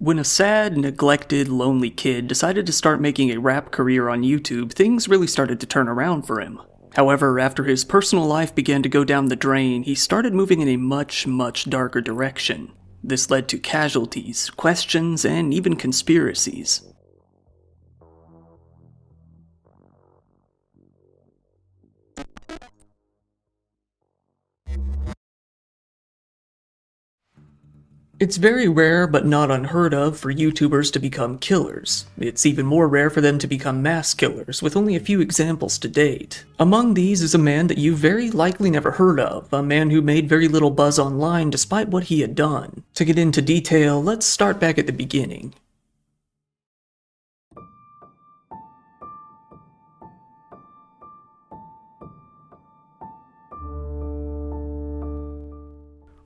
When a sad, neglected, lonely kid decided to start making a rap career on YouTube, things really started to turn around for him. However, after his personal life began to go down the drain, he started moving in a much darker direction. This led to casualties, questions, and even conspiracies. It's very rare, but not unheard of, for YouTubers to become killers. It's even more rare for them to become mass killers, with only a few examples to date. Among these is a man that you've very likely never heard of, a man who made very little buzz online despite what he had done. To get into detail, let's start back at the beginning.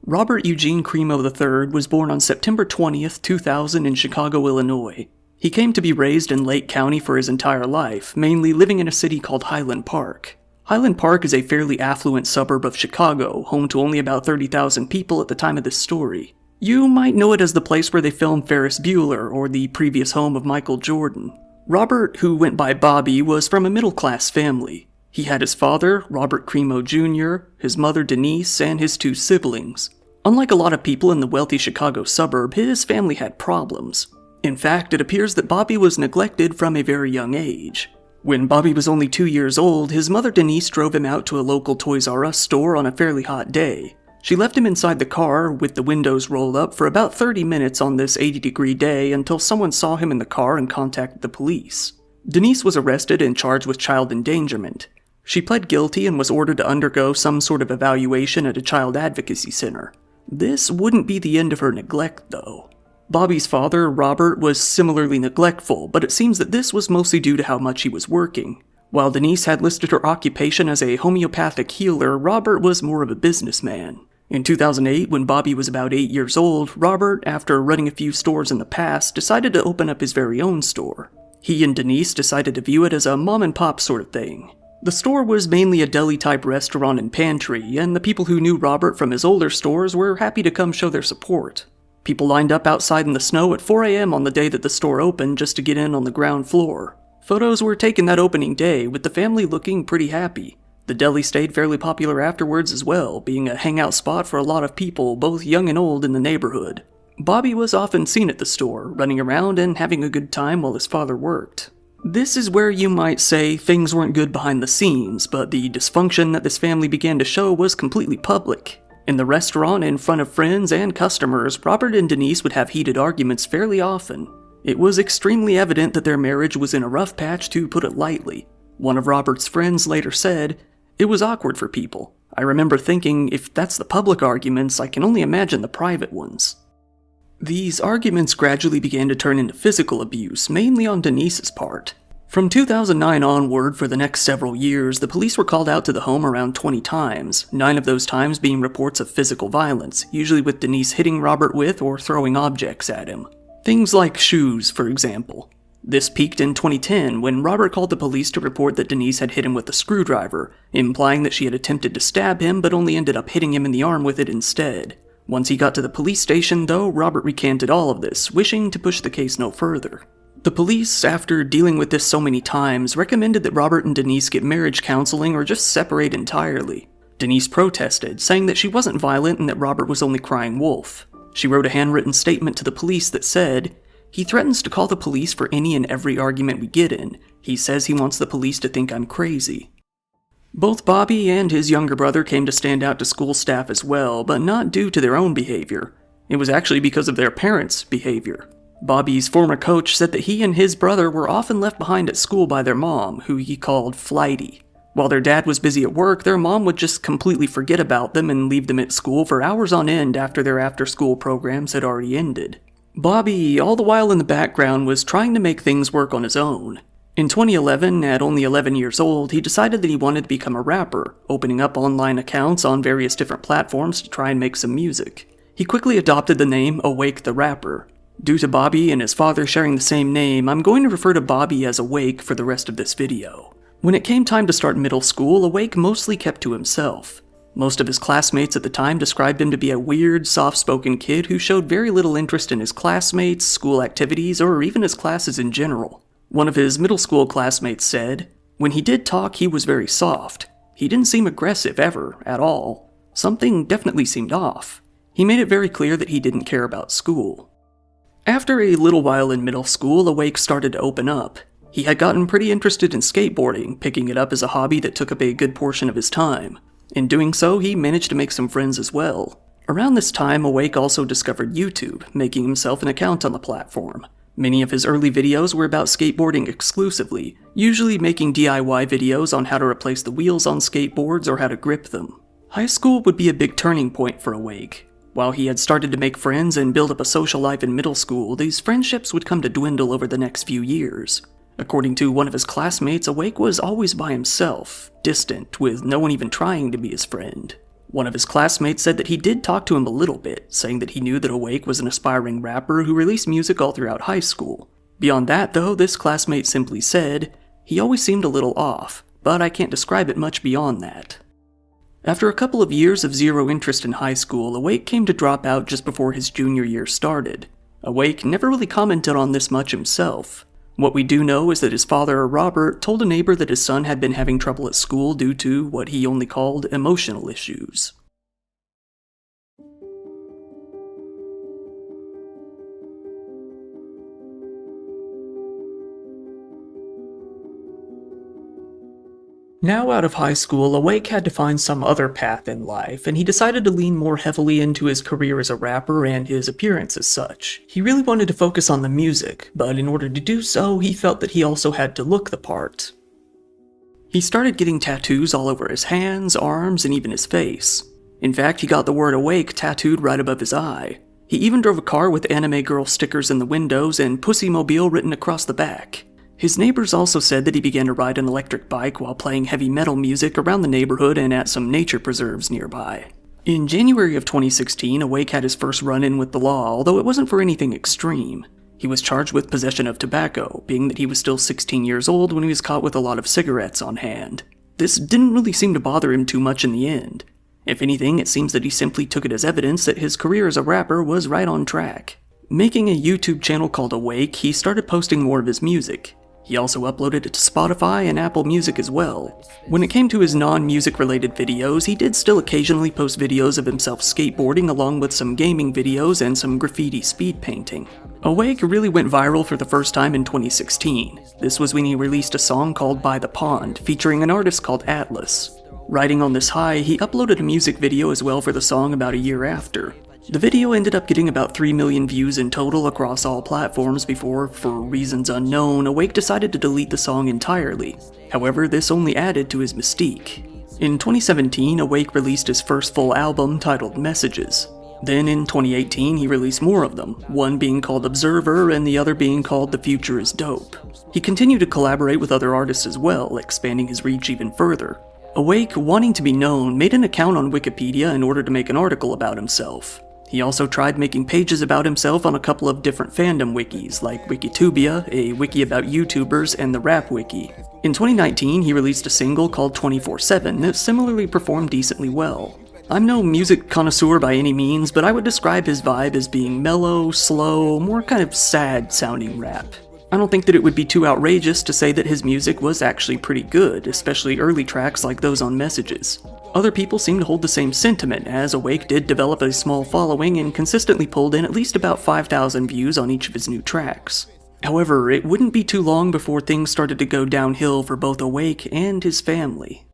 Robert Eugene Cremo III was born on September 20th, 2000 in Chicago, Illinois. He came to be raised in Lake County for his entire life, mainly living in a city called Highland Park. Highland Park is a fairly affluent suburb of Chicago, home to only about 30,000 people at the time of this story. You might know it as the place where they filmed Ferris Bueller, or the previous home of Michael Jordan. Robert, who went by Bobby, was from a middle-class family. He had his father, Robert Cremo Jr., his mother Denise, and his two siblings. Unlike a lot of people in the wealthy Chicago suburb, his family had problems. In fact, it appears that Bobby was neglected from a very young age. When Bobby was only 2 years old, his mother Denise drove him out to a local Toys R Us store on a fairly hot day. She left him inside the car, with the windows rolled up, for about 30 minutes on this 80-degree day until someone saw him in the car and contacted the police. Denise was arrested and charged with child endangerment. She pled guilty and was ordered to undergo some sort of evaluation at a child advocacy center. This wouldn't be the end of her neglect, though. Bobby's father, Robert, was similarly neglectful, but it seems that this was mostly due to how much he was working. While Denise had listed her occupation as a homeopathic healer, Robert was more of a businessman. In 2008, when Bobby was about 8 years old, Robert, after running a few stores in the past, decided to open up his very own store. He and Denise decided to view it as a mom-and-pop sort of thing. The store was mainly a deli-type restaurant and pantry, and the people who knew Robert from his older stores were happy to come show their support. People lined up outside in the snow at 4 a.m. on the day that the store opened just to get in on the ground floor. Photos were taken that opening day, with the family looking pretty happy. The deli stayed fairly popular afterwards as well, being a hangout spot for a lot of people, both young and old, in the neighborhood. Bobby was often seen at the store, running around and having a good time while his father worked. This is where you might say things weren't good behind the scenes, but the dysfunction that this family began to show was completely public. In the restaurant, in front of friends and customers, Robert and Denise would have heated arguments fairly often. It was extremely evident that their marriage was in a rough patch, to put it lightly. One of Robert's friends later said, "It was awkward for people. I remember thinking, if that's the public arguments, I can only imagine the private ones." These arguments gradually began to turn into physical abuse, mainly on Denise's part. From 2009 onward, for the next several years, the police were called out to the home around 20 times, 9 of those times being reports of physical violence, usually with Denise hitting Robert with or throwing objects at him. Things like shoes, for example. This peaked in 2010 when Robert called the police to report that Denise had hit him with a screwdriver, implying that she had attempted to stab him but only ended up hitting him in the arm with it instead. Once he got to the police station, though, Robert recanted all of this, wishing to push the case no further. The police, after dealing with this so many times, recommended that Robert and Denise get marriage counseling or just separate entirely. Denise protested, saying that she wasn't violent and that Robert was only crying wolf. She wrote a handwritten statement to the police that said, "He threatens to call the police for any and every argument we get in. He says he wants the police to think I'm crazy." Both Bobby and his younger brother came to stand out to school staff as well, but not due to their own behavior. It was actually because of their parents' behavior. Bobby's former coach said that he and his brother were often left behind at school by their mom, who he called flighty. While their dad was busy at work, their mom would just completely forget about them and leave them at school for hours on end after their after-school programs had already ended. Bobby, all the while in the background, was trying to make things work on his own. In 2011, at only 11 years old, he decided that he wanted to become a rapper, opening up online accounts on various different platforms to try and make some music. He quickly adopted the name Awake the Rapper. Due to Bobby and his father sharing the same name, I'm going to refer to Bobby as Awake for the rest of this video. When it came time to start middle school, Awake mostly kept to himself. Most of his classmates at the time described him to be a weird, soft-spoken kid who showed very little interest in his classmates, school activities, or even his classes in general. One of his middle school classmates said, "When he did talk, he was very soft. He didn't seem aggressive ever, at all. Something definitely seemed off. He made it very clear that he didn't care about school." After a little while in middle school, Awake started to open up. He had gotten pretty interested in skateboarding, picking it up as a hobby that took up a good portion of his time. In doing so, he managed to make some friends as well. Around this time, Awake also discovered YouTube, making himself an account on the platform. Many of his early videos were about skateboarding exclusively, usually making DIY videos on how to replace the wheels on skateboards or how to grip them. High school would be a big turning point for Awake. While he had started to make friends and build up a social life in middle school, these friendships would come to dwindle over the next few years. According to one of his classmates, Awake was always by himself, distant, with no one even trying to be his friend. One of his classmates said that he did talk to him a little bit, saying that he knew that Awake was an aspiring rapper who released music all throughout high school. Beyond that, though, this classmate simply said, "He always seemed a little off, but I can't describe it much beyond that." After a couple of years of zero interest in high school, Awake came to drop out just before his junior year started. Awake never really commented on this much himself. What we do know is that his father, Robert, told a neighbor that his son had been having trouble at school due to what he only called emotional issues. Now out of high school, Awake had to find some other path in life, and he decided to lean more heavily into his career as a rapper and his appearance as such. He really wanted to focus on the music, but in order to do so, he felt that he also had to look the part. He started getting tattoos all over his hands, arms, and even his face. In fact, he got the word Awake tattooed right above his eye. He even drove a car with anime girl stickers in the windows and Pussy Mobile written across the back. His neighbors also said that he began to ride an electric bike while playing heavy metal music around the neighborhood and at some nature preserves nearby. In January of 2016, Awake had his first run-in with the law, although it wasn't for anything extreme. He was charged with possession of tobacco, being that he was still 16 years old when he was caught with a lot of cigarettes on hand. This didn't really seem to bother him too much in the end. If anything, it seems that he simply took it as evidence that his career as a rapper was right on track. Making a YouTube channel called Awake, he started posting more of his music. He also uploaded it to Spotify and Apple Music as well. When it came to his non-music related videos, he did still occasionally post videos of himself skateboarding along with some gaming videos and some graffiti speed painting. Awake really went viral for the first time in 2016. This was when he released a song called By the Pond, featuring an artist called Atlas. Riding on this high, he uploaded a music video as well for the song about a year after. The video ended up getting about 3 million views in total across all platforms before, for reasons unknown, Awake decided to delete the song entirely. However, this only added to his mystique. In 2017, Awake released his first full album titled Messages. Then in 2018, he released more of them, one being called Observer and the other being called The Future is Dope. He continued to collaborate with other artists as well, expanding his reach even further. Awake, wanting to be known, made an account on Wikipedia in order to make an article about himself. He also tried making pages about himself on a couple of different fandom wikis, like Wikitubia, a wiki about YouTubers, and the Rap Wiki. In 2019, he released a single called 24/7 that similarly performed decently well. I'm no music connoisseur by any means, but I would describe his vibe as being mellow, slow, more kind of sad-sounding rap. I don't think that it would be too outrageous to say that his music was actually pretty good, especially early tracks like those on Messages. Other people seem to hold the same sentiment, as Awake did develop a small following and consistently pulled in at least about 5,000 views on each of his new tracks. However, it wouldn't be too long before things started to go downhill for both Awake and his family.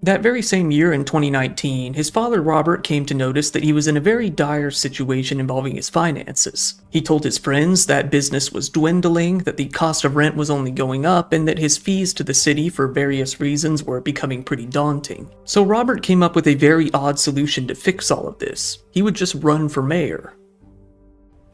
That very same year in 2019, his father Robert came to notice that he was in a very dire situation involving his finances. He told his friends that business was dwindling, that the cost of rent was only going up, and that his fees to the city for various reasons were becoming pretty daunting. So Robert came up with a very odd solution to fix all of this. He would just run for mayor.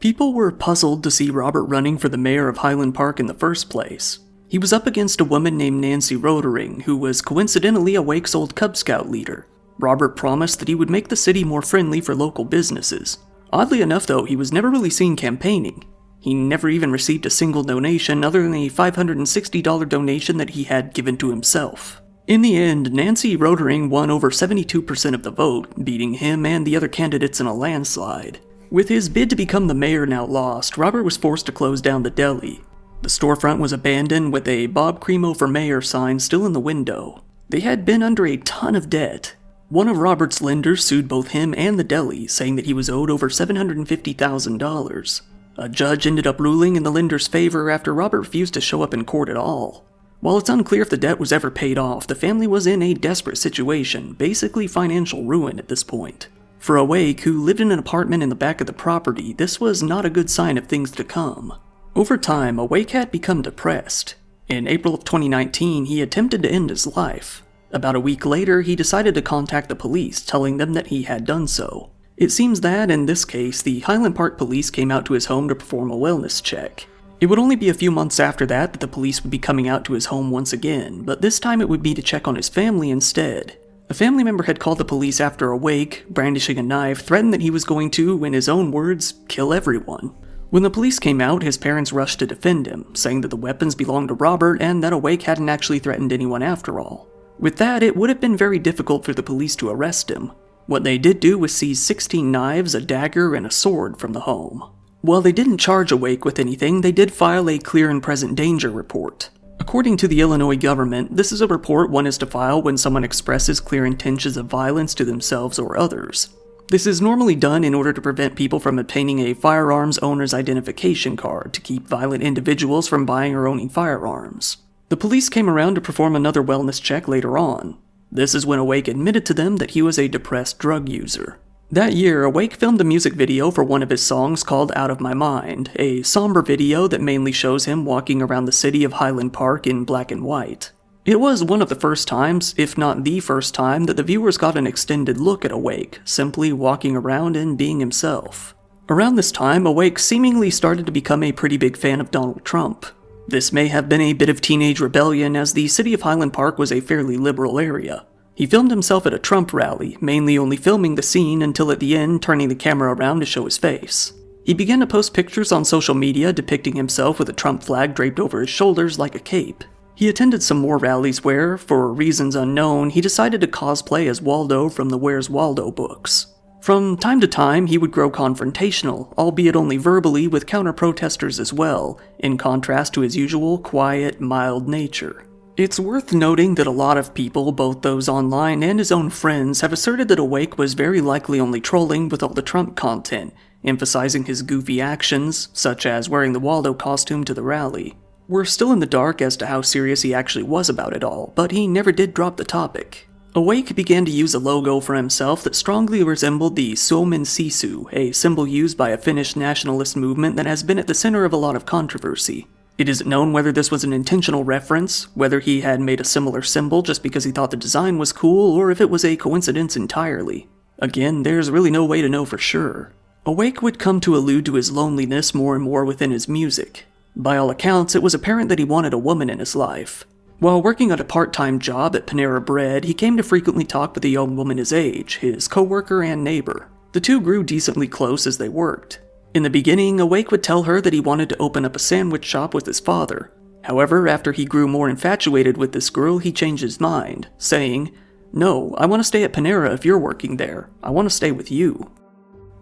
People were puzzled to see Robert running for the mayor of Highland Park in the first place. He was up against a woman named Nancy Rodering, who was coincidentally Awake's old Cub Scout leader. Robert promised that he would make the city more friendly for local businesses. Oddly enough though, he was never really seen campaigning. He never even received a single donation other than a $560 donation that he had given to himself. In the end, Nancy Rotering won over 72% of the vote, beating him and the other candidates in a landslide. With his bid to become the mayor now lost, Robert was forced to close down the deli. The storefront was abandoned with a Bob Cremo for Mayor sign still in the window. They had been under a ton of debt. One of Robert's lenders sued both him and the deli, saying that he was owed over $750,000. A judge ended up ruling in the lender's favor after Robert refused to show up in court at all. While it's unclear if the debt was ever paid off, the family was in a desperate situation, basically financial ruin at this point. For Awake, who lived in an apartment in the back of the property, this was not a good sign of things to come. Over time, Awake had become depressed. In April of 2019, he attempted to end his life. About a week later, he decided to contact the police, telling them that he had done so. It seems that, in this case, the Highland Park police came out to his home to perform a wellness check. It would only be a few months after that the police would be coming out to his home once again, but this time it would be to check on his family instead. A family member had called the police after Awake, brandishing a knife, threatened that he was going to, in his own words, kill everyone. When the police came out, his parents rushed to defend him, saying that the weapons belonged to Robert and that Awake hadn't actually threatened anyone after all. With that, it would have been very difficult for the police to arrest him. What they did do was seize 16 knives, a dagger, and a sword from the home. While they didn't charge Awake with anything, they did file a clear and present danger report. According to the Illinois government, this is a report one is to file when someone expresses clear intentions of violence to themselves or others. This is normally done in order to prevent people from obtaining a firearms owner's identification card to keep violent individuals from buying or owning firearms. The police came around to perform another wellness check later on. This is when Awake admitted to them that he was a depressed drug user. That year, Awake filmed a music video for one of his songs called Out of My Mind, a somber video that mainly shows him walking around the city of Highland Park in black and white. It was one of the first times, if not the first time, that the viewers got an extended look at Awake, simply walking around and being himself. Around this time, Awake seemingly started to become a pretty big fan of Donald Trump. This may have been a bit of teenage rebellion, as the city of Highland Park was a fairly liberal area. He filmed himself at a Trump rally, mainly only filming the scene until at the end turning the camera around to show his face. He began to post pictures on social media depicting himself with a Trump flag draped over his shoulders like a cape. He attended some more rallies where, for reasons unknown, he decided to cosplay as Waldo from the Where's Waldo books. From time to time, he would grow confrontational, albeit only verbally, with counter-protesters as well, in contrast to his usual quiet, mild nature. It's worth noting that a lot of people, both those online and his own friends, have asserted that Awake was very likely only trolling with all the Trump content, emphasizing his goofy actions, such as wearing the Waldo costume to the rally. We're still in the dark as to how serious he actually was about it all, but he never did drop the topic. Awake began to use a logo for himself that strongly resembled the Suomen Sisu, a symbol used by a Finnish nationalist movement that has been at the center of a lot of controversy. It isn't known whether this was an intentional reference, whether he had made a similar symbol just because he thought the design was cool, or if it was a coincidence entirely. Again, there's really no way to know for sure. Awake would come to allude to his loneliness more and more within his music. By all accounts, it was apparent that he wanted a woman in his life. While working at a part-time job at Panera Bread, he came to frequently talk with a young woman his age, his co-worker and neighbor. The two grew decently close as they worked. In the beginning, Awake would tell her that he wanted to open up a sandwich shop with his father. However, after he grew more infatuated with this girl, he changed his mind, saying, "No, I want to stay at Panera if you're working there. I want to stay with you."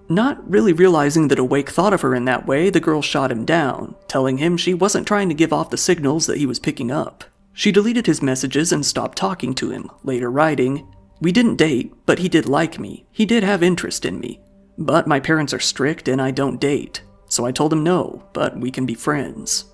Not really realizing that Awake thought of her in that way, the girl shot him down, telling him she wasn't trying to give off the signals that he was picking up. She deleted his messages and stopped talking to him, later writing, "We didn't date, but he did like me. He did have interest in me. But my parents are strict and I don't date. So I told him no, but we can be friends."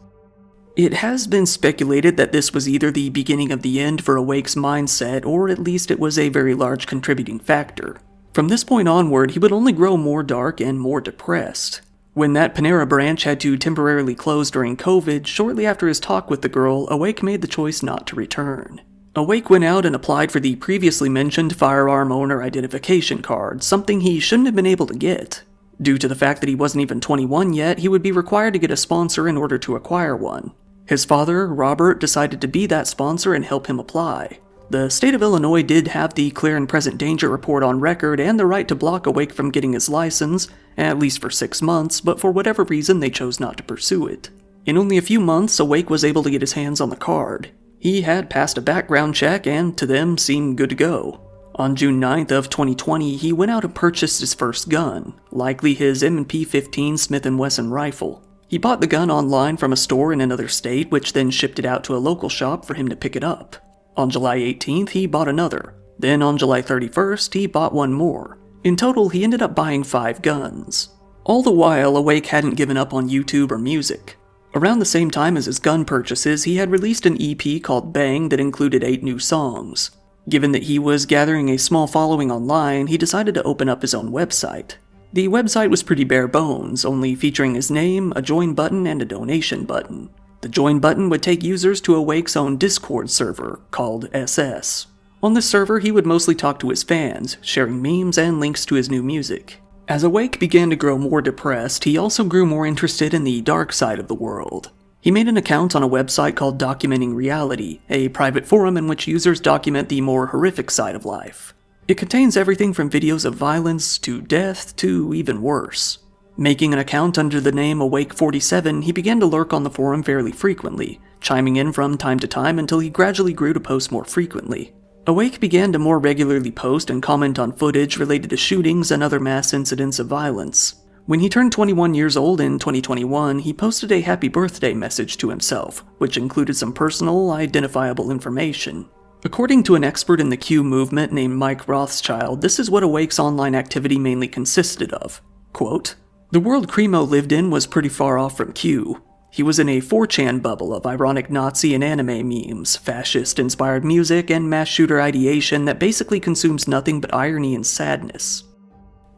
It has been speculated that this was either the beginning of the end for Awake's mindset, or at least it was a very large contributing factor. From this point onward, he would only grow more dark and more depressed. When that Panera branch had to temporarily close during COVID, shortly after his talk with the girl, Awake made the choice not to return. Awake went out and applied for the previously mentioned firearm owner identification card, something he shouldn't have been able to get. Due to the fact that he wasn't even 21 yet, he would be required to get a sponsor in order to acquire one. His father, Robert, decided to be that sponsor and help him apply. The state of Illinois did have the clear and present danger report on record and the right to block Awake from getting his license, at least for 6 months, but for whatever reason they chose not to pursue it. In only a few months, Awake was able to get his hands on the card. He had passed a background check and, to them, seemed good to go. On June 9th of 2020, he went out and purchased his first gun, likely his M&P 15 Smith & Wesson rifle. He bought the gun online from a store in another state, which then shipped it out to a local shop for him to pick it up. On July 18th, he bought another. Then on July 31st, he bought one more. In total, he ended up buying 5 guns. All the while, Awake hadn't given up on YouTube or music. Around the same time as his gun purchases, he had released an EP called Bang that included 8 new songs. Given that he was gathering a small following online, he decided to open up his own website. The website was pretty bare bones, only featuring his name, a join button, and a donation button. The join button would take users to Awake's own Discord server, called SS. On this server, he would mostly talk to his fans, sharing memes and links to his new music. As Awake began to grow more depressed, he also grew more interested in the dark side of the world. He made an account on a website called Documenting Reality, a private forum in which users document the more horrific side of life. It contains everything from videos of violence to death to even worse. Making an account under the name Awake47, he began to lurk on the forum fairly frequently, chiming in from time to time until he gradually grew to post more frequently. Awake began to more regularly post and comment on footage related to shootings and other mass incidents of violence. When he turned 21 years old in 2021, he posted a happy birthday message to himself, which included some personal, identifiable information. According to an expert in the Q movement named Mike Rothschild, this is what Awake's online activity mainly consisted of. Quote, "The world Cremo lived in was pretty far off from Q. He was in a 4chan bubble of ironic Nazi and anime memes, fascist-inspired music, and mass shooter ideation that basically consumes nothing but irony and sadness."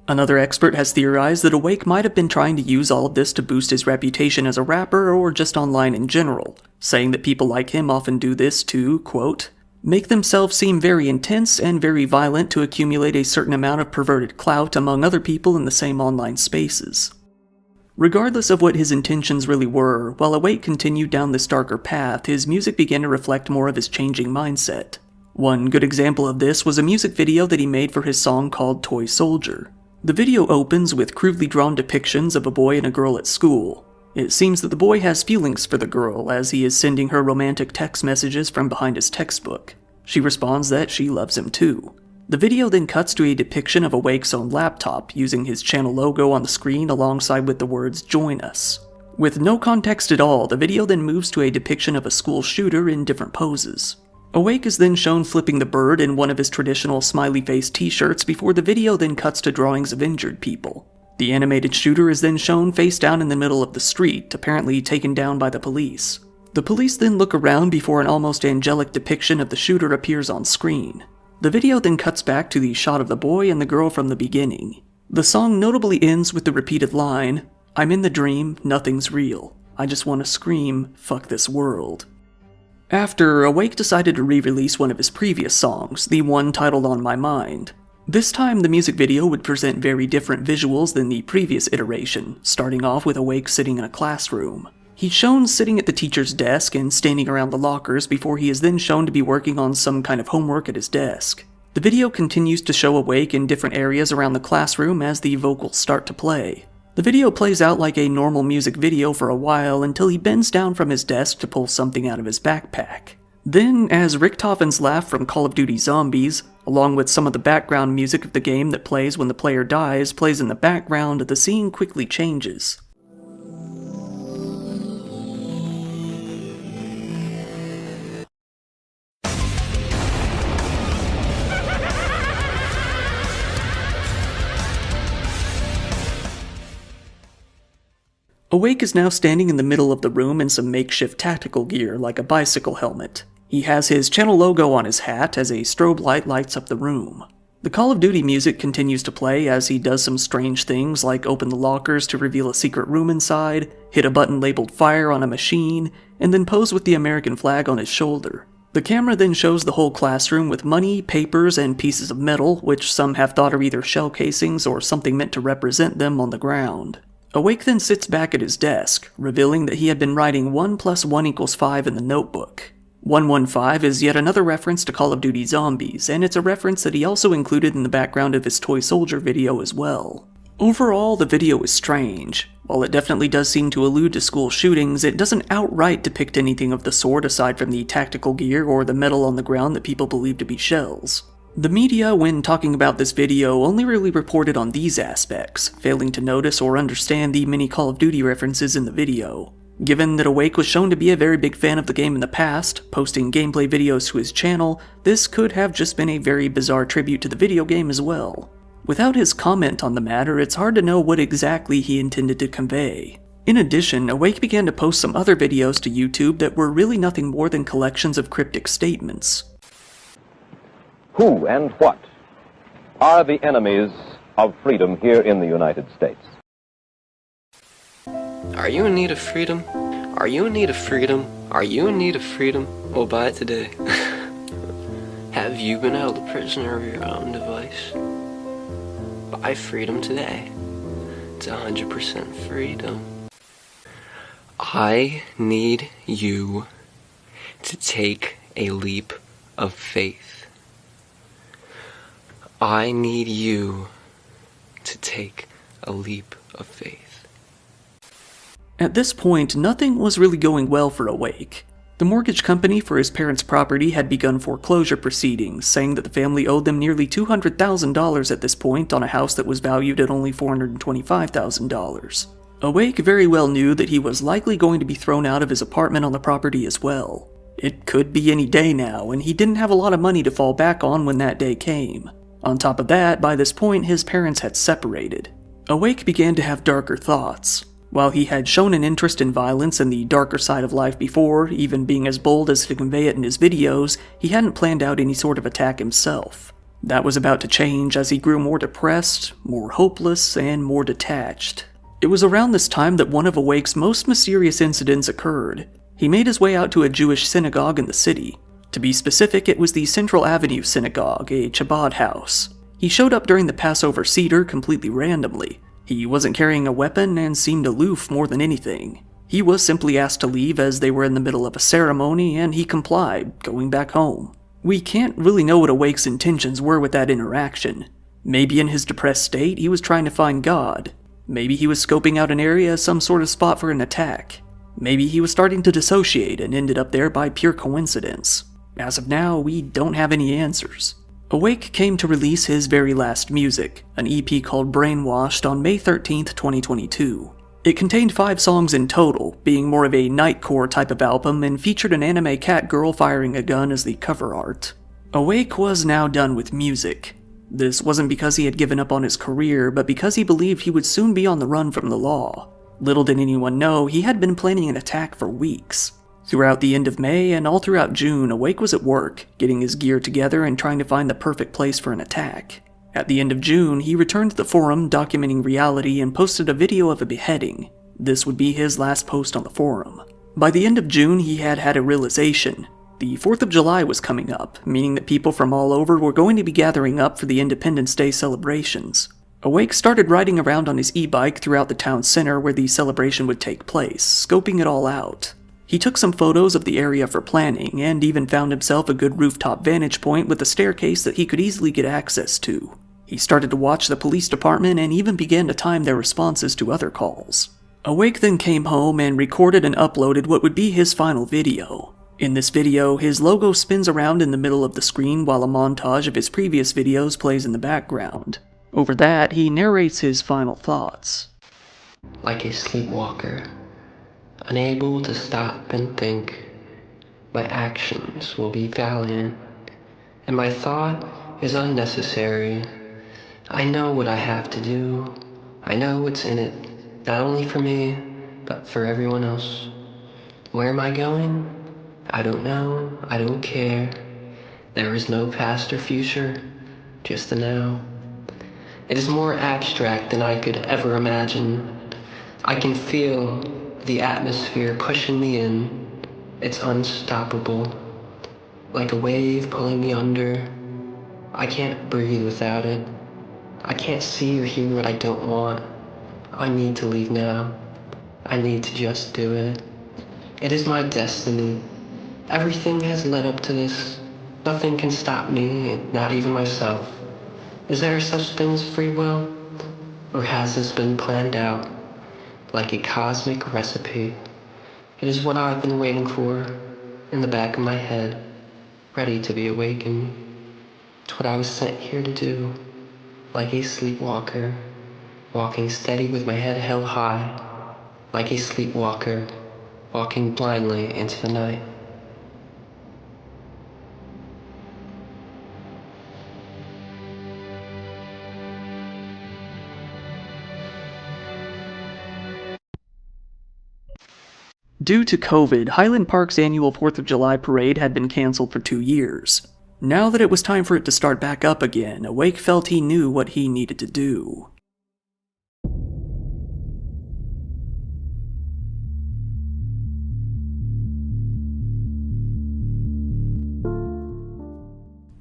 Another expert has theorized that Awake might have been trying to use all of this to boost his reputation as a rapper or just online in general, saying that people like him often do this to, quote, "make themselves seem very intense and very violent to accumulate a certain amount of perverted clout among other people in the same online spaces." Regardless of what his intentions really were, while Awake continued down this darker path, his music began to reflect more of his changing mindset. One good example of this was a music video that he made for his song called Toy Soldier. The video opens with crudely drawn depictions of a boy and a girl at school. It seems that the boy has feelings for the girl as he is sending her romantic text messages from behind his textbook. She responds that she loves him too. The video then cuts to a depiction of Awake's own laptop, using his channel logo on the screen alongside with the words "Join Us." With no context at all, the video then moves to a depiction of a school shooter in different poses. Awake is then shown flipping the bird in one of his traditional smiley face t-shirts before the video then cuts to drawings of injured people. The animated shooter is then shown face down in the middle of the street, apparently taken down by the police. The police then look around before an almost angelic depiction of the shooter appears on screen. The video then cuts back to the shot of the boy and the girl from the beginning. The song notably ends with the repeated line, "I'm in the dream, nothing's real. I just want to scream, fuck this world." After, Awake decided to re-release one of his previous songs, the one titled On My Mind. This time, the music video would present very different visuals than the previous iteration, starting off with Awake sitting in a classroom. He's shown sitting at the teacher's desk and standing around the lockers before he is then shown to be working on some kind of homework at his desk. The video continues to show Awake in different areas around the classroom as the vocals start to play. The video plays out like a normal music video for a while until he bends down from his desk to pull something out of his backpack. Then, as Richthofen's laugh from Call of Duty Zombies, along with some of the background music of the game that plays when the player dies, plays in the background, the scene quickly changes. Awake is now standing in the middle of the room in some makeshift tactical gear like a bicycle helmet. He has his channel logo on his hat as a strobe light lights up the room. The Call of Duty music continues to play as he does some strange things like open the lockers to reveal a secret room inside, hit a button labeled fire on a machine, and then pose with the American flag on his shoulder. The camera then shows the whole classroom with money, papers, and pieces of metal, which some have thought are either shell casings or something meant to represent them, on the ground. Awake then sits back at his desk, revealing that he had been writing 1 + 1 = 5 in the notebook. 115 is yet another reference to Call of Duty Zombies, and it's a reference that he also included in the background of his Toy Soldier video as well. Overall, the video is strange. While it definitely does seem to allude to school shootings, it doesn't outright depict anything of the sort aside from the tactical gear or the metal on the ground that people believe to be shells. The media, when talking about this video, only really reported on these aspects, failing to notice or understand the many Call of Duty references in the video. Given that Awake was shown to be a very big fan of the game in the past, posting gameplay videos to his channel, this could have just been a very bizarre tribute to the video game as well. Without his comment on the matter, it's hard to know what exactly he intended to convey. In addition, Awake began to post some other videos to YouTube that were really nothing more than collections of cryptic statements. Who and what are the enemies of freedom here in the United States? Are you in need of freedom? Are you in need of freedom? Are you in need of freedom? Well, buy it today. Have you been held a prisoner of your own device? Buy freedom today. It's 100% freedom. I need you to take a leap of faith. I need you to take a leap of faith. At this point, nothing was really going well for Awake. The mortgage company for his parents' property had begun foreclosure proceedings, saying that the family owed them nearly $200,000 at this point on a house that was valued at only $425,000. Awake very well knew that he was likely going to be thrown out of his apartment on the property as well. It could be any day now, and he didn't have a lot of money to fall back on when that day came. On top of that, by this point, his parents had separated. Awake began to have darker thoughts. While he had shown an interest in violence and the darker side of life before, even being as bold as to convey it in his videos, he hadn't planned out any sort of attack himself. That was about to change as he grew more depressed, more hopeless, and more detached. It was around this time that one of Awake's most mysterious incidents occurred. He made his way out to a Jewish synagogue in the city. To be specific, it was the Central Avenue Synagogue, a Chabad house. He showed up during the Passover Seder completely randomly. He wasn't carrying a weapon and seemed aloof more than anything. He was simply asked to leave as they were in the middle of a ceremony, and he complied, going back home. We can't really know what Awake's intentions were with that interaction. Maybe in his depressed state, he was trying to find God. Maybe he was scoping out an area as some sort of spot for an attack. Maybe he was starting to dissociate and ended up there by pure coincidence. As of now, we don't have any answers. Awake came to release his very last music, an EP called Brainwashed, on May 13th, 2022. It contained 5 songs in total, being more of a nightcore type of album, and featured an anime cat girl firing a gun as the cover art. Awake was now done with music. This wasn't because he had given up on his career, but because he believed he would soon be on the run from the law. Little did anyone know, he had been planning an attack for weeks. Throughout the end of May and all throughout June, Awake was at work, getting his gear together and trying to find the perfect place for an attack. At the end of June, he returned to the forum documenting reality and posted a video of a beheading. This would be his last post on the forum. By the end of June, he had had a realization. The 4th of July was coming up, meaning that people from all over were going to be gathering up for the Independence Day celebrations. Awake started riding around on his e-bike throughout the town center where the celebration would take place, scoping it all out. He took some photos of the area for planning, and even found himself a good rooftop vantage point with a staircase that he could easily get access to. He started to watch the police department and even began to time their responses to other calls. Awake then came home and recorded and uploaded what would be his final video. In this video, his logo spins around in the middle of the screen while a montage of his previous videos plays in the background. Over that, he narrates his final thoughts. Like a sleepwalker, unable to stop and think, my actions will be valiant, and my thought is unnecessary. I know what I have to do. I know what's in it, not only for me, but for everyone else. Where am I going? I don't know. I don't care. There is no past or future, just the now. It is more abstract than I could ever imagine. I can feel the atmosphere pushing me in. It's unstoppable. Like a wave pulling me under. I can't breathe without it. I can't see or hear what I don't want. I need to leave now. I need to just do it. It is my destiny. Everything has led up to this. Nothing can stop me, not even myself. Is there such thing as free will? Or has this been planned out, like a cosmic recipe? It is what I've been waiting for, in the back of my head, ready to be awakened. It's what I was sent here to do, like a sleepwalker, walking steady with my head held high, like a sleepwalker, walking blindly into the night. Due to COVID, Highland Park's annual 4th of July parade had been cancelled for 2 years. Now that it was time for it to start back up again, Awake felt he knew what he needed to do.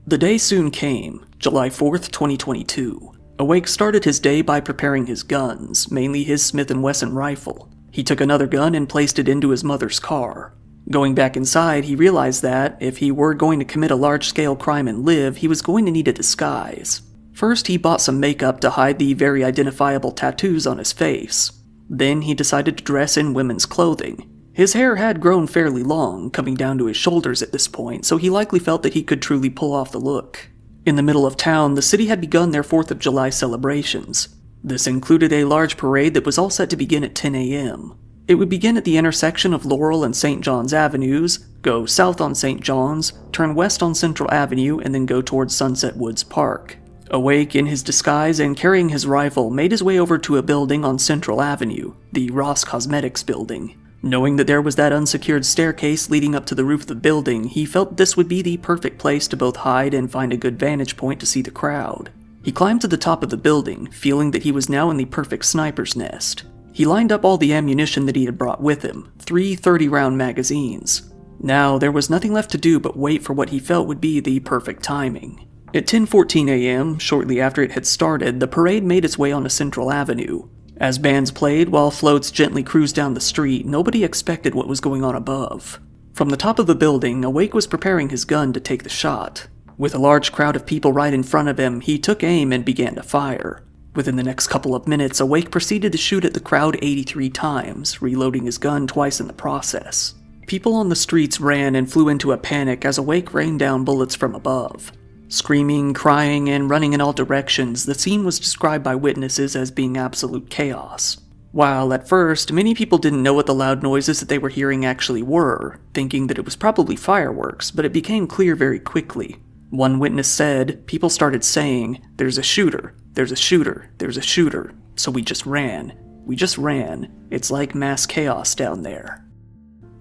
The day soon came, July 4th, 2022. Awake started his day by preparing his guns, mainly his Smith & Wesson rifle. He took another gun and placed it into his mother's car. Going back inside, he realized that, if he were going to commit a large-scale crime and live, he was going to need a disguise. First, he bought some makeup to hide the very identifiable tattoos on his face. Then he decided to dress in women's clothing. His hair had grown fairly long, coming down to his shoulders at this point, so he likely felt that he could truly pull off the look. In the middle of town, the city had begun their 4th of July celebrations. This included a large parade that was all set to begin at 10 a.m. It would begin at the intersection of Laurel and St. John's Avenues, go south on St. John's, turn west on Central Avenue, and then go towards Sunset Woods Park. Awake in his disguise and carrying his rifle, made his way over to a building on Central Avenue, the Ross Cosmetics building. Knowing that there was that unsecured staircase leading up to the roof of the building, he felt this would be the perfect place to both hide and find a good vantage point to see the crowd. He climbed to the top of the building, feeling that he was now in the perfect sniper's nest. He lined up all the ammunition that he had brought with him, 3 30-round magazines. Now, there was nothing left to do but wait for what he felt would be the perfect timing. At 10:14 a.m., shortly after it had started, the parade made its way onto Central Avenue. As bands played while floats gently cruised down the street, nobody expected what was going on above. From the top of the building, Awake was preparing his gun to take the shot. With a large crowd of people right in front of him, he took aim and began to fire. Within the next couple of minutes, Awake proceeded to shoot at the crowd 83 times, reloading his gun twice in the process. People on the streets ran and flew into a panic as Awake rained down bullets from above. Screaming, crying, and running in all directions, the scene was described by witnesses as being absolute chaos. While at first, many people didn't know what the loud noises that they were hearing actually were, thinking that it was probably fireworks, but it became clear very quickly. One witness said, people started saying, "There's a shooter, there's a shooter, there's a shooter, so we just ran. We just ran. It's like mass chaos down there."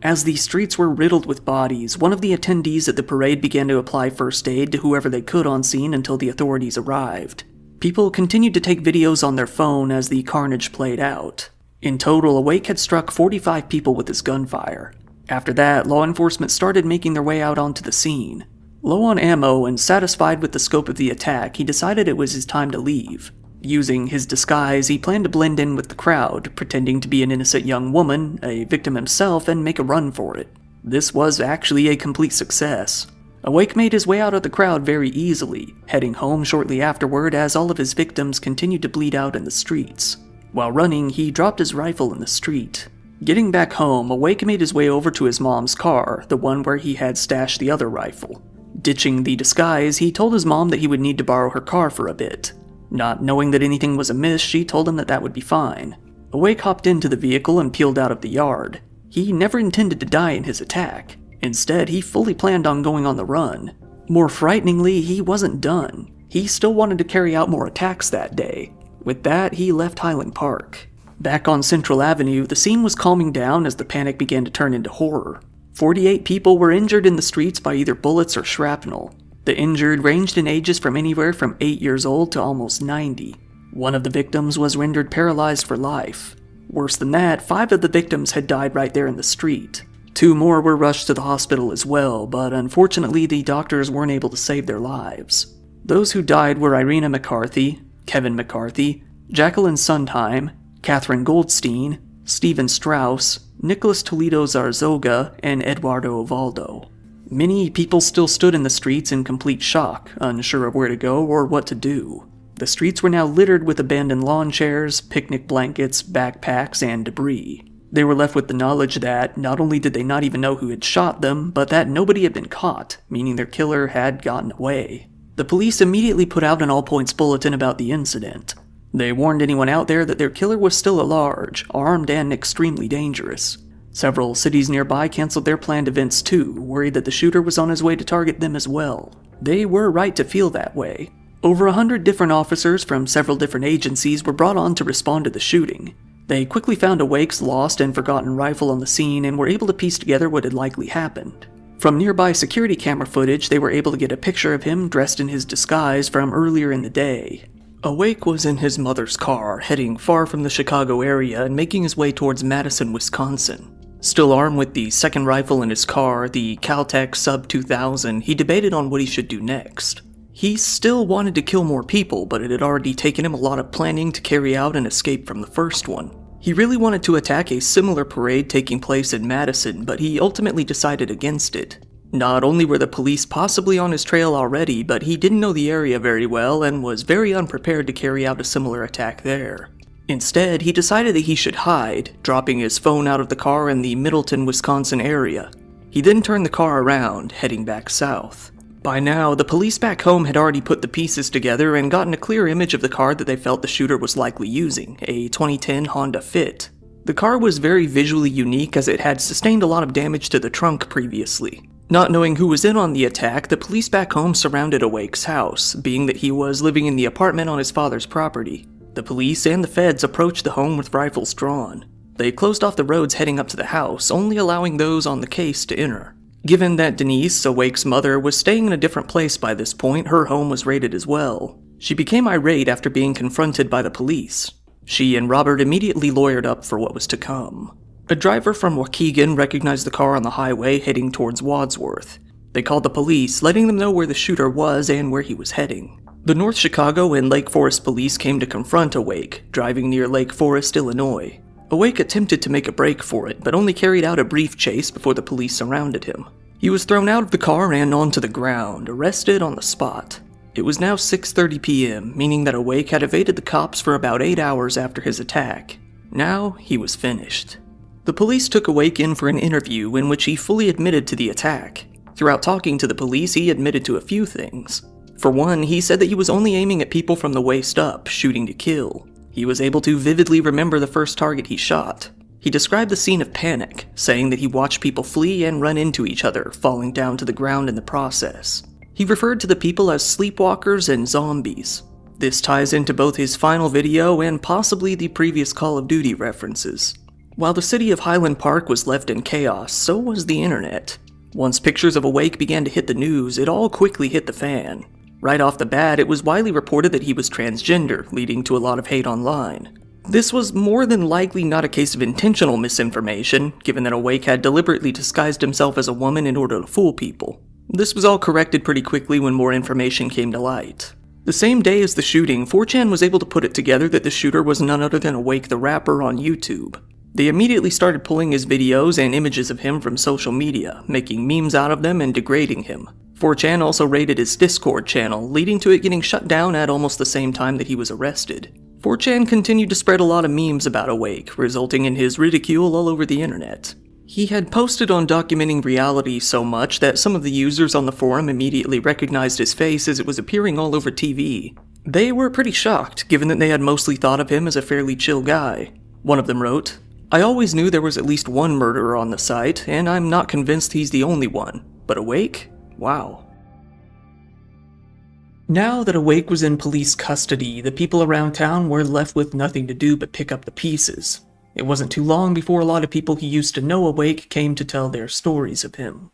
As the streets were riddled with bodies, one of the attendees at the parade began to apply first aid to whoever they could on scene until the authorities arrived. People continued to take videos on their phone as the carnage played out. In total, Awake had struck 45 people with his gunfire. After that, law enforcement started making their way out onto the scene. Low on ammo and satisfied with the scope of the attack, he decided it was his time to leave. Using his disguise, he planned to blend in with the crowd, pretending to be an innocent young woman, a victim himself, and make a run for it. This was actually a complete success. Awake made his way out of the crowd very easily, heading home shortly afterward as all of his victims continued to bleed out in the streets. While running, he dropped his rifle in the street. Getting back home, Awake made his way over to his mom's car, the one where he had stashed the other rifle. Ditching the disguise, he told his mom that he would need to borrow her car for a bit. Not knowing that anything was amiss, she told him that that would be fine. Awake hopped into the vehicle and peeled out of the yard. He never intended to die in his attack. Instead, he fully planned on going on the run. More frighteningly, he wasn't done. He still wanted to carry out more attacks that day. With that, he left Highland Park. Back on Central Avenue, the scene was calming down as the panic began to turn into horror. 48 people were injured in the streets by either bullets or shrapnel. The injured ranged in ages from anywhere from 8 years old to almost 90. One of the victims was rendered paralyzed for life. Worse than that, 5 of the victims had died right there in the street. 2 more were rushed to the hospital as well, but unfortunately the doctors weren't able to save their lives. Those who died were Irina McCarthy, Kevin McCarthy, Jacqueline Sondheim, Catherine Goldstein, Stephen Strauss, Nicholas Toledo Zarzoga, and Eduardo Ovaldo. Many people still stood in the streets in complete shock, unsure of where to go or what to do. The streets were now littered with abandoned lawn chairs, picnic blankets, backpacks, and debris. They were left with the knowledge that not only did they not even know who had shot them, but that nobody had been caught, meaning their killer had gotten away. The police immediately put out an all-points bulletin about the incident. They warned anyone out there that their killer was still at large, armed, and extremely dangerous. Several cities nearby canceled their planned events too, worried that the shooter was on his way to target them as well. They were right to feel that way. Over 100 different officers from several different agencies were brought on to respond to the shooting. They quickly found Awake's lost and forgotten rifle on the scene and were able to piece together what had likely happened. From nearby security camera footage, they were able to get a picture of him dressed in his disguise from earlier in the day. Awake was in his mother's car, heading far from the Chicago area and making his way towards Madison, Wisconsin. Still armed with the second rifle in his car, the Caltech Sub 2000, he debated on what he should do next. He still wanted to kill more people, but it had already taken him a lot of planning to carry out an escape from the first one. He really wanted to attack a similar parade taking place in Madison, but he ultimately decided against it. Not only were the police possibly on his trail already, but he didn't know the area very well and was very unprepared to carry out a similar attack there. Instead, he decided that he should hide, dropping his phone out of the car in the Middleton, Wisconsin area. He then turned the car around, heading back south. By now, the police back home had already put the pieces together and gotten a clear image of the car that they felt the shooter was likely using, a 2010 Honda Fit. The car was very visually unique as it had sustained a lot of damage to the trunk previously. Not knowing who was in on the attack, the police back home surrounded Awake's house, being that he was living in the apartment on his father's property. The police and the feds approached the home with rifles drawn. They closed off the roads heading up to the house, only allowing those on the case to enter. Given that Denise, Awake's mother, was staying in a different place by this point, her home was raided as well. She became irate after being confronted by the police. She and Robert immediately lawyered up for what was to come. A driver from Waukegan recognized the car on the highway heading towards Wadsworth. They called the police, letting them know where the shooter was and where he was heading. The North Chicago and Lake Forest police came to confront Awake, driving near Lake Forest, Illinois. Awake attempted to make a break for it, but only carried out a brief chase before the police surrounded him. He was thrown out of the car and onto the ground, arrested on the spot. It was now 6:30 p.m., meaning that Awake had evaded the cops for about 8 hours after his attack. Now, he was finished. The police took Awake in for an interview in which he fully admitted to the attack. Throughout talking to the police, he admitted to a few things. For one, he said that he was only aiming at people from the waist up, shooting to kill. He was able to vividly remember the first target he shot. He described the scene of panic, saying that he watched people flee and run into each other, falling down to the ground in the process. He referred to the people as sleepwalkers and zombies. This ties into both his final video and possibly the previous Call of Duty references. While the city of Highland Park was left in chaos, so was the internet. Once pictures of Awake began to hit the news, it all quickly hit the fan. Right off the bat, it was widely reported that he was transgender, leading to a lot of hate online. This was more than likely not a case of intentional misinformation, given that Awake had deliberately disguised himself as a woman in order to fool people. This was all corrected pretty quickly when more information came to light. The same day as the shooting, 4chan was able to put it together that the shooter was none other than Awake the rapper on YouTube. They immediately started pulling his videos and images of him from social media, making memes out of them and degrading him. 4chan also raided his Discord channel, leading to it getting shut down at almost the same time that he was arrested. 4chan continued to spread a lot of memes about Awake, resulting in his ridicule all over the internet. He had posted on documenting reality so much that some of the users on the forum immediately recognized his face as it was appearing all over TV. They were pretty shocked, given that they had mostly thought of him as a fairly chill guy. One of them wrote, "I always knew there was at least one murderer on the site, and I'm not convinced he's the only one. But Awake? Wow." Now that Awake was in police custody, the people around town were left with nothing to do but pick up the pieces. It wasn't too long before a lot of people who used to know Awake came to tell their stories of him.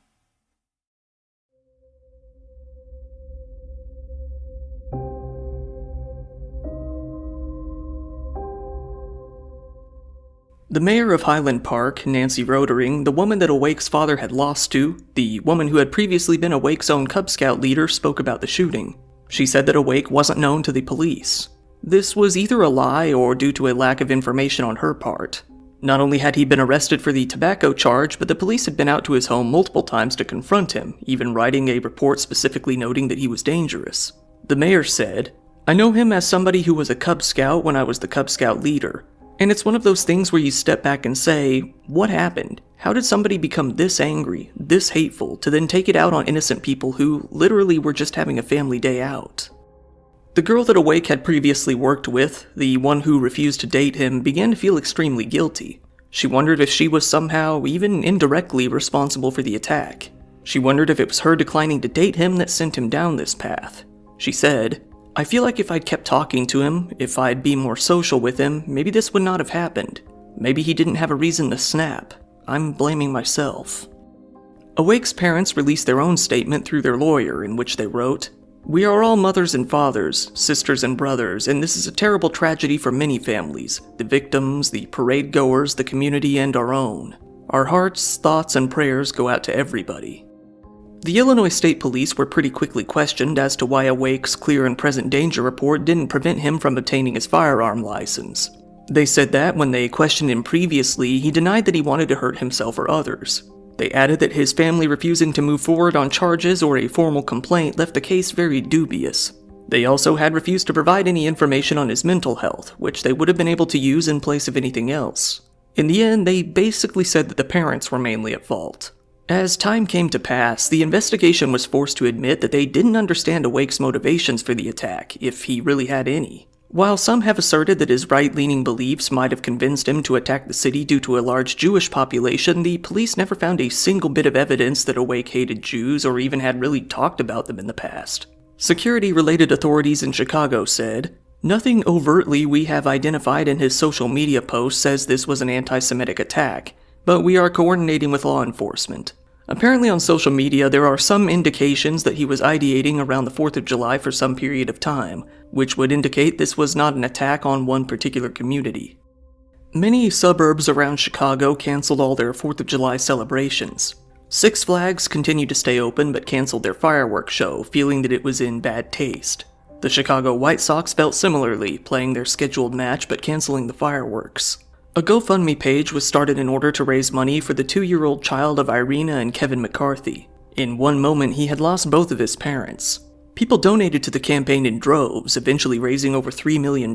The mayor of Highland Park, Nancy Rodering, the woman that Awake's father had lost to, the woman who had previously been Awake's own Cub Scout leader, spoke about the shooting. She said that Awake wasn't known to the police. This was either a lie or due to a lack of information on her part. Not only had he been arrested for the tobacco charge, but the police had been out to his home multiple times to confront him, even writing a report specifically noting that he was dangerous. The mayor said, "I know him as somebody who was a Cub Scout when I was the Cub Scout leader. And it's one of those things where you step back and say, what happened? How did somebody become this angry, this hateful, to then take it out on innocent people who literally were just having a family day out?" The girl that Awake had previously worked with, the one who refused to date him, began to feel extremely guilty. She wondered if she was somehow, even indirectly, responsible for the attack. She wondered if it was her declining to date him that sent him down this path. She said, "I feel like if I'd kept talking to him, if I'd be more social with him, maybe this would not have happened. Maybe he didn't have a reason to snap. I'm blaming myself." Awake's parents released their own statement through their lawyer, in which they wrote, "We are all mothers and fathers, sisters and brothers, and this is a terrible tragedy for many families, the victims, the parade goers, the community, and our own. Our hearts, thoughts, and prayers go out to everybody." The Illinois State Police were pretty quickly questioned as to why Awake's clear and present danger report didn't prevent him from obtaining his firearm license. They said that when they questioned him previously, he denied that he wanted to hurt himself or others. They added that his family refusing to move forward on charges or a formal complaint left the case very dubious. They also had refused to provide any information on his mental health, which they would have been able to use in place of anything else. In the end, they basically said that the parents were mainly at fault. As time came to pass, the investigation was forced to admit that they didn't understand Awake's motivations for the attack, if he really had any. While some have asserted that his right-leaning beliefs might have convinced him to attack the city due to a large Jewish population, the police never found a single bit of evidence that Awake hated Jews or even had really talked about them in the past. Security-related authorities in Chicago said, "Nothing overtly we have identified in his social media posts says this was an anti-Semitic attack, but we are coordinating with law enforcement. Apparently on social media there are some indications that he was ideating around the 4th of July for some period of time, which would indicate this was not an attack on one particular community." Many suburbs around Chicago canceled all their 4th of July celebrations. Six Flags continued to stay open but canceled their fireworks show, feeling that it was in bad taste. The Chicago White Sox felt similarly, playing their scheduled match but canceling the fireworks. A GoFundMe page was started in order to raise money for the 2-year-old child of Irina and Kevin McCarthy. In one moment, he had lost both of his parents. People donated to the campaign in droves, eventually raising over $3 million.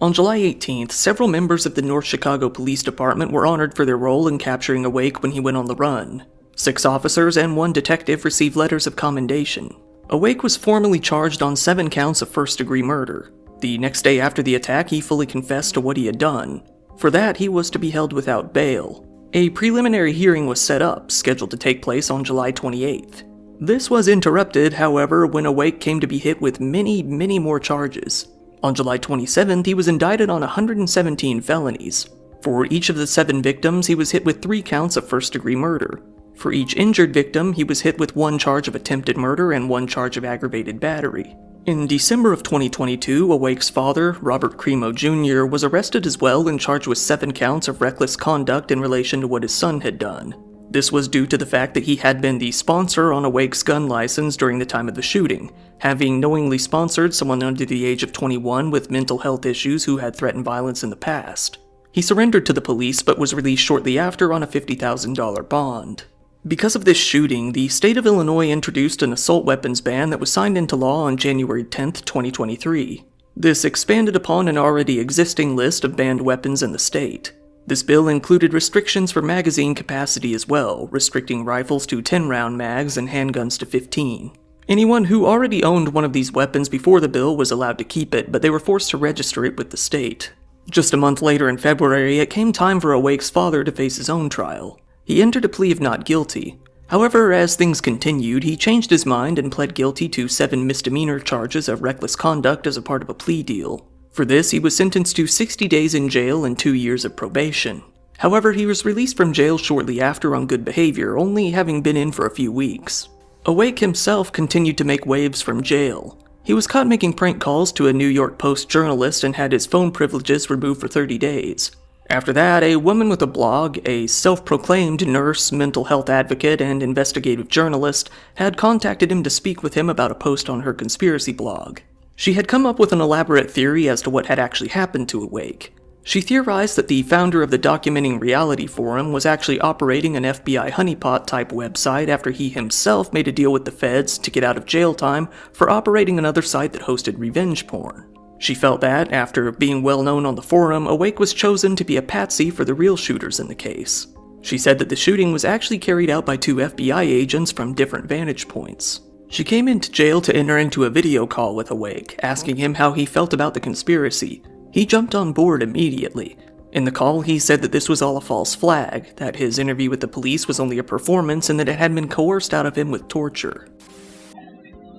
On July 18th, several members of the North Chicago Police Department were honored for their role in capturing Awake when he went on the run. 6 officers and 1 detective received letters of commendation. Awake was formally charged on 7 counts of first-degree murder. The next day after the attack, he fully confessed to what he had done. For that, he was to be held without bail. A preliminary hearing was set up, scheduled to take place on July 28th. This was interrupted, however, when Awake came to be hit with many more charges. On July 27th, he was indicted on 117 felonies. For each of the 7 victims, he was hit with 3 counts of first-degree murder. For each injured victim, he was hit with 1 charge of attempted murder and 1 charge of aggravated battery. In December of 2022, Awake's father, Robert Cremo Jr., was arrested as well and charged with 7 counts of reckless conduct in relation to what his son had done. This was due to the fact that he had been the sponsor on Awake's gun license during the time of the shooting, having knowingly sponsored someone under the age of 21 with mental health issues who had threatened violence in the past. He surrendered to the police but was released shortly after on a $50,000 bond. Because of this shooting, the state of Illinois introduced an assault weapons ban that was signed into law on January 10, 2023. This expanded upon an already existing list of banned weapons in the state. This bill included restrictions for magazine capacity as well, restricting rifles to 10-round mags and handguns to 15. Anyone who already owned one of these weapons before the bill was allowed to keep it, but they were forced to register it with the state. Just a month later in February, it came time for Awake's father to face his own trial. He entered a plea of not guilty. However, as things continued, he changed his mind and pled guilty to 7 misdemeanor charges of reckless conduct as a part of a plea deal. For this, he was sentenced to 60 days in jail and 2 years of probation. However, he was released from jail shortly after on good behavior, only having been in for a few weeks. Awake himself continued to make waves from jail. He was caught making prank calls to a New York Post journalist and had his phone privileges removed for 30 days. After that, a woman with a blog, a self-proclaimed nurse, mental health advocate, and investigative journalist, had contacted him to speak with him about a post on her conspiracy blog. She had come up with an elaborate theory as to what had actually happened to Awake. She theorized that the founder of the Documenting Reality Forum was actually operating an FBI honeypot-type website after he himself made a deal with the feds to get out of jail time for operating another site that hosted revenge porn. She felt that, after being well known on the forum, Awake was chosen to be a patsy for the real shooters in the case. She said that the shooting was actually carried out by 2 FBI agents from different vantage points. She came into jail to enter into a video call with Awake, asking him how he felt about the conspiracy. He jumped on board immediately. In the call, he said that this was all a false flag, that his interview with the police was only a performance, and that it had been coerced out of him with torture.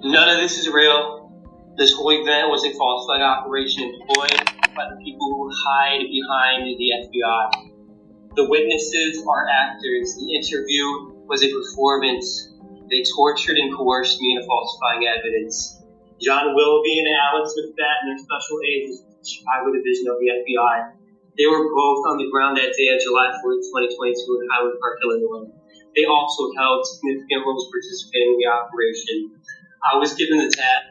None of this is real. This whole event was a false flag operation employed by the people who hide behind the FBI. The witnesses are actors. The interview was a performance. They tortured and coerced me into falsifying evidence. John Willoughby and Alex McFadden are special agents of the Chicago Division of the FBI. They were both on the ground that day of July 4th, 2022 in Highland Park, Illinois. They also held significant roles participating in the operation. I was given the tab.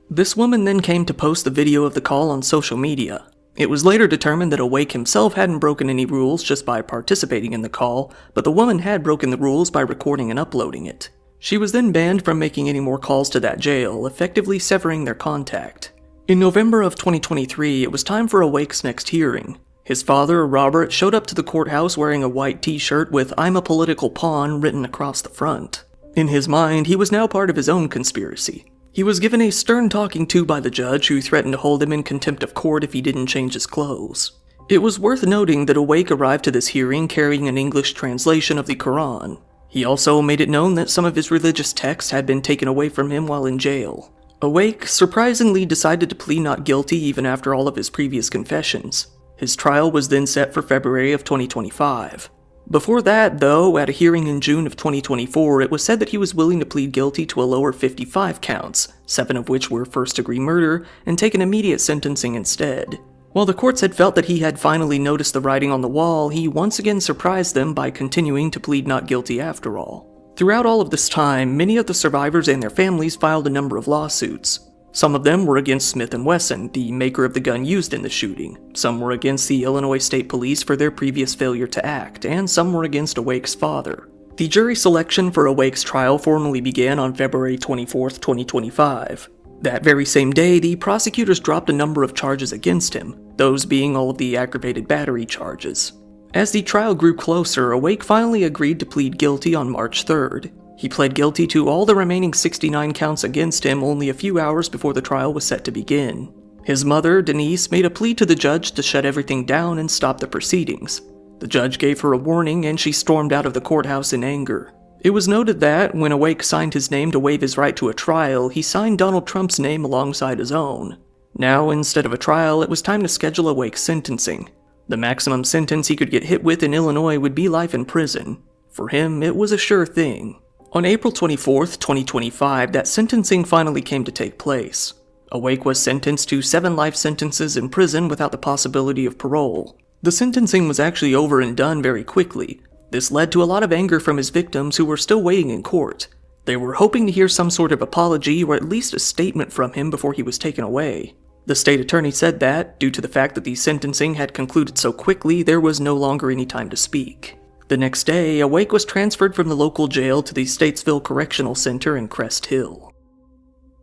This woman then came to post the video of the call on social media. It was later determined that Awake himself hadn't broken any rules just by participating in the call, but the woman had broken the rules by recording and uploading it. She was then banned from making any more calls to that jail, effectively severing their contact. In November of 2023, it was time for Awake's next hearing. His father, Robert, showed up to the courthouse wearing a white t-shirt with "I'm a political pawn" written across the front. In his mind, he was now part of his own conspiracy. He was given a stern talking to by the judge, who threatened to hold him in contempt of court if he didn't change his clothes. It was worth noting that Awake arrived to this hearing carrying an English translation of the Quran. He also made it known that some of his religious texts had been taken away from him while in jail. Awake surprisingly decided to plead not guilty even after all of his previous confessions. His trial was then set for February of 2025. Before that, though, at a hearing in June of 2024, it was said that he was willing to plead guilty to a lower 55 counts, 7 of which were first-degree murder, and take an immediate sentencing instead. While the courts had felt that he had finally noticed the writing on the wall, he once again surprised them by continuing to plead not guilty after all. Throughout all of this time, many of the survivors and their families filed a number of lawsuits. Some of them were against Smith & Wesson, the maker of the gun used in the shooting. Some were against the Illinois State Police for their previous failure to act, and some were against Awake's father. The jury selection for Awake's trial formally began on February 24, 2025. That very same day, the prosecutors dropped a number of charges against him, those being all of the aggravated battery charges. As the trial grew closer, Awake finally agreed to plead guilty on March 3rd. He pled guilty to all the remaining 69 counts against him only a few hours before the trial was set to begin. His mother, Denise, made a plea to the judge to shut everything down and stop the proceedings. The judge gave her a warning and she stormed out of the courthouse in anger. It was noted that, when Awake signed his name to waive his right to a trial, he signed Donald Trump's name alongside his own. Now, instead of a trial, it was time to schedule Awake's sentencing. The maximum sentence he could get hit with in Illinois would be life in prison. For him, it was a sure thing. On April 24, 2025, that sentencing finally came to take place. Awake was sentenced to 7 life sentences in prison without the possibility of parole. The sentencing was actually over and done very quickly. This led to a lot of anger from his victims who were still waiting in court. They were hoping to hear some sort of apology or at least a statement from him before he was taken away. The state attorney said that, due to the fact that the sentencing had concluded so quickly, there was no longer any time to speak. The next day, Awake was transferred from the local jail to the Statesville Correctional Center in Crest Hill.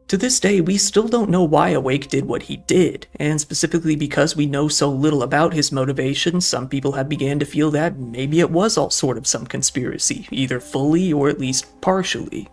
To this day, we still don't know why Awake did what he did, and specifically because we know so little about his motivations, some people have begun to feel that maybe it was all sort of some conspiracy, either fully or at least partially.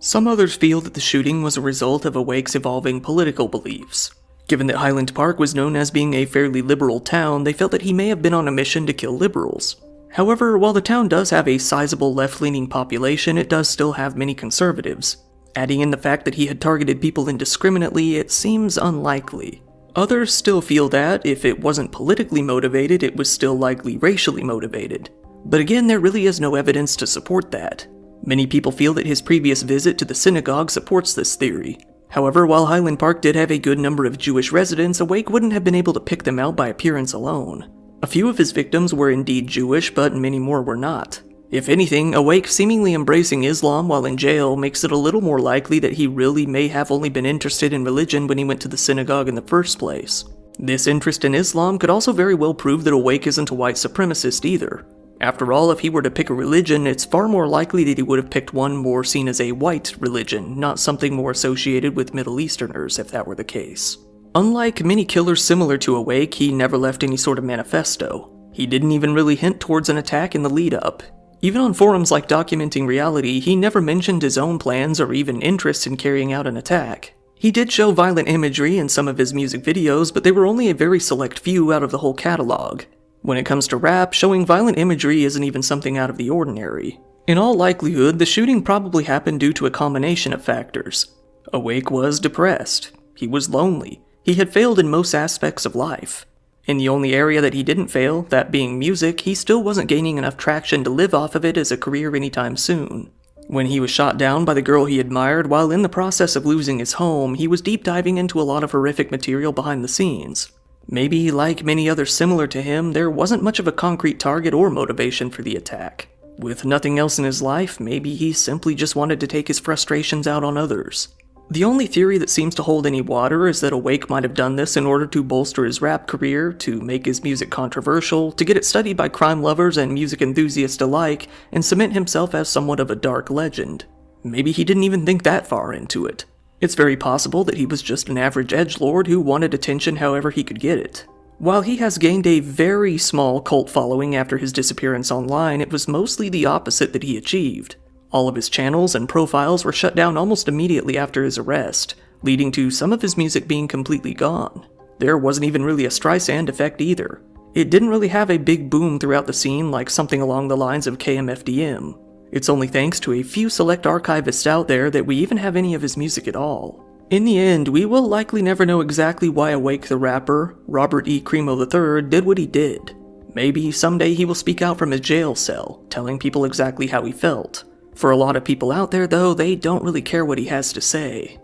Some others feel that the shooting was a result of Awake's evolving political beliefs. Given that Highland Park was known as being a fairly liberal town, they felt that he may have been on a mission to kill liberals. However, while the town does have a sizable left-leaning population, it does still have many conservatives. Adding in the fact that he had targeted people indiscriminately, it seems unlikely. Others still feel that, if it wasn't politically motivated, it was still likely racially motivated. But again, there really is no evidence to support that. Many people feel that his previous visit to the synagogue supports this theory. However, while Highland Park did have a good number of Jewish residents, Awake wouldn't have been able to pick them out by appearance alone. A few of his victims were indeed Jewish, but many more were not. If anything, Awake seemingly embracing Islam while in jail makes it a little more likely that he really may have only been interested in religion when he went to the synagogue in the first place. This interest in Islam could also very well prove that Awake isn't a white supremacist either. After all, if he were to pick a religion, it's far more likely that he would have picked one more seen as a white religion, not something more associated with Middle Easterners if that were the case. Unlike many killers similar to Awake, he never left any sort of manifesto. He didn't even really hint towards an attack in the lead-up. Even on forums like Documenting Reality, he never mentioned his own plans or even interest in carrying out an attack. He did show violent imagery in some of his music videos, but they were only a very select few out of the whole catalog. When it comes to rap, showing violent imagery isn't even something out of the ordinary. In all likelihood, the shooting probably happened due to a combination of factors. Awake was depressed. He was lonely. He had failed in most aspects of life. In the only area that he didn't fail, that being music, he still wasn't gaining enough traction to live off of it as a career anytime soon. When he was shot down by the girl he admired while in the process of losing his home, he was deep diving into a lot of horrific material behind the scenes. Maybe, like many others similar to him, there wasn't much of a concrete target or motivation for the attack. With nothing else in his life, maybe he simply just wanted to take his frustrations out on others. The only theory that seems to hold any water is that Awake might have done this in order to bolster his rap career, to make his music controversial, to get it studied by crime lovers and music enthusiasts alike, and cement himself as somewhat of a dark legend. Maybe he didn't even think that far into it. It's very possible that he was just an average edgelord who wanted attention however he could get it. While he has gained a very small cult following after his disappearance online, it was mostly the opposite that he achieved. All of his channels and profiles were shut down almost immediately after his arrest, leading to some of his music being completely gone. There wasn't even really a Streisand effect either. It didn't really have a big boom throughout the scene like something along the lines of KMFDM. It's only thanks to a few select archivists out there that we even have any of his music at all. In the end, we will likely never know exactly why Awake the rapper, Robert E. Cremo III, did what he did. Maybe someday he will speak out from his jail cell, telling people exactly how he felt. For a lot of people out there, though, they don't really care what he has to say.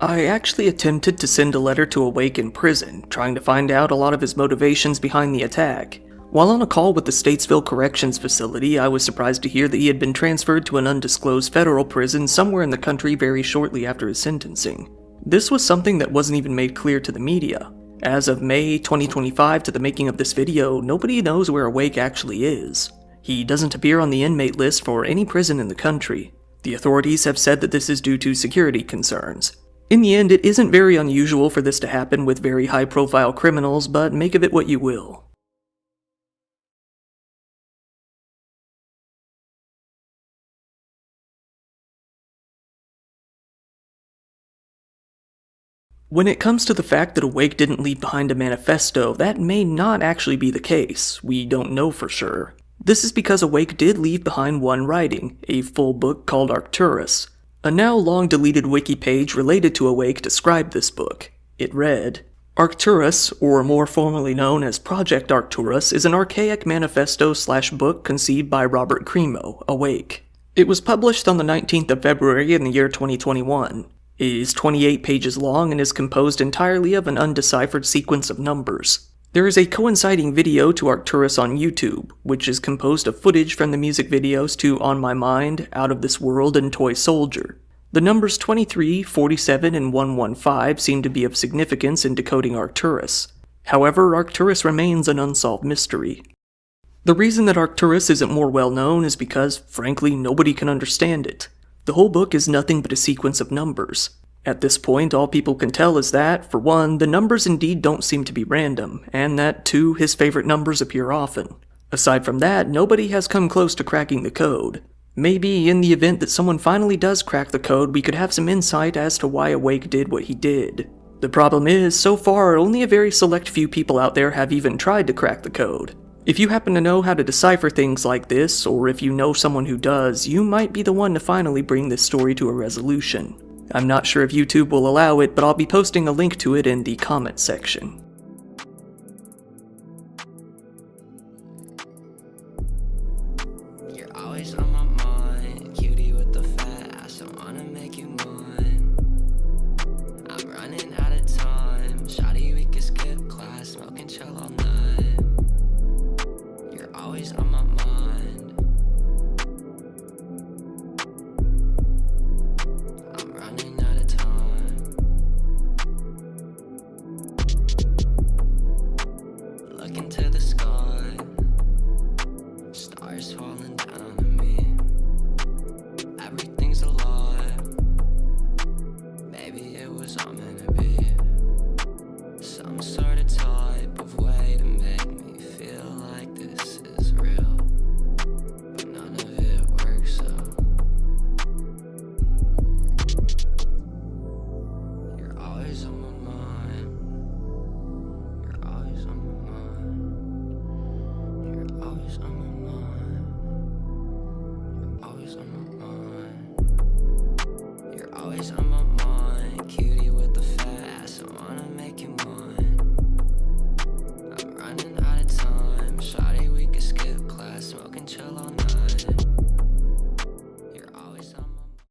I actually attempted to send a letter to Awake in prison, trying to find out a lot of his motivations behind the attack. While on a call with the Statesville Corrections Facility, I was surprised to hear that he had been transferred to an undisclosed federal prison somewhere in the country very shortly after his sentencing. This was something that wasn't even made clear to the media. As of May 2025 to the making of this video, nobody knows where Awake actually is. He doesn't appear on the inmate list for any prison in the country. The authorities have said that this is due to security concerns. In the end, it isn't very unusual for this to happen with very high-profile criminals, but make of it what you will. When it comes to the fact that Awake didn't leave behind a manifesto, that may not actually be the case. We don't know for sure. This is because Awake did leave behind one writing, a full book called Arcturus. A now long-deleted wiki page related to Awake described this book. It read, Arcturus, or more formally known as Project Arcturus, is an archaic manifesto/book conceived by Robert Cremo, Awake. It was published on the 19th of February in the year 2021. It is 28 pages long and is composed entirely of an undeciphered sequence of numbers. There is a coinciding video to Arcturus on YouTube, which is composed of footage from the music videos to On My Mind, Out of This World, and Toy Soldier. The numbers 23, 47, and 115 seem to be of significance in decoding Arcturus. However, Arcturus remains an unsolved mystery. The reason that Arcturus isn't more well known is because, frankly, nobody can understand it. The whole book is nothing but a sequence of numbers. At this point, all people can tell is that, for one, the numbers indeed don't seem to be random, and that, two, his favorite numbers appear often. Aside from that, nobody has come close to cracking the code. Maybe, in the event that someone finally does crack the code, we could have some insight as to why Awake did what he did. The problem is, so far, only a very select few people out there have even tried to crack the code. If you happen to know how to decipher things like this, or if you know someone who does, you might be the one to finally bring this story to a resolution. I'm not sure if YouTube will allow it, but I'll be posting a link to it in the comments section. You're always on my mind, cutie with the fat ass, I wanna make you mine. I'm running out of time, shoddy we can skip class, smoking chill all night. You're always on my mind. look into the sky, stars falling down on me. Everything's a lie. Maybe it was all meant to be. Some sort of type of way to make me feel like this is real, but none of it works out. You're always on my mind. You're always on my mind. You're always on my mind. You're always on my mind. You're always on my mind.